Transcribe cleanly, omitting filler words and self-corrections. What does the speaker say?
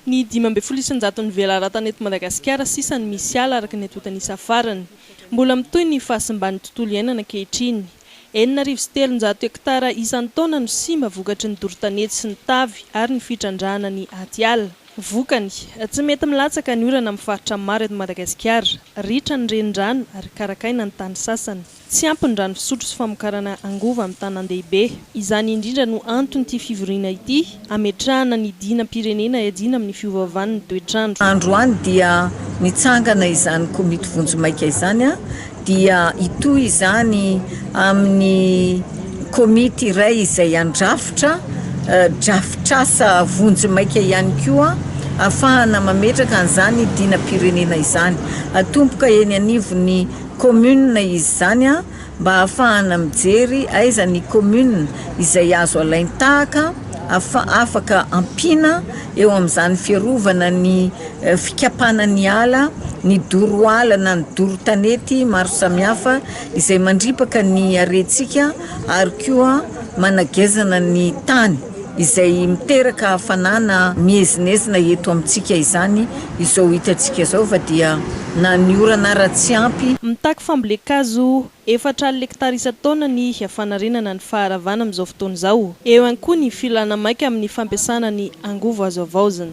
Ny 5,7 velaratan eto Madagasikara sisany misy ala araka ny atotanisa farany. Mbola mitoy ny fahasimban'ny tontolo iainana ankehitriny. 4,300 hektara isan'ny taona no simba vokatry ny dorotanety sy ny tavy ary ny fitrandrahana ny atiala. Vokany, tsy mety milatsaka ny orana amin'ny faritra maro eto Madagasikara. Ritra ny renirano ary karakaina ny tany sasany. Tsy ampy ny rano fisotro sy famokarana angova amin'ny tanan-dehibe. Izany indrindra no anton'ity fivoriana ity, ametrahana ny dinam-pirenena iadina amin'ny fiovaovan'ny toetrandro. Androany dia nitsangana izany komity vonjomaika izany dia itoy izany amin'ny komity iray izay andrafitra drafitrasa vonjomaika ihany koa afahana mametraka an'izany dinam-pirenena izany. Atomboka eny anivon'ny commune izy zany mba afahana mijery aiza ny commune izay azo alain-tahaka afaka ampina eo amin'izany fiarovana ny fikapana ny ala, ny doro ala na ny doro tanety maro samihafa izay mandripaka ny aretintsika ary koa managezana ny tany izay miteraka hafanana miezinezina eto amintsika izany izao hitantsika zao fa dia na ny orana ratsy ampy. Mitaky fambolekazo 4 hektara isan-taona ny hafanarenana ny faharavana amin'izao fotoana izao. Eo ihany koa ny filana maika amin'ny fampiasana ny angovo azo avaozana.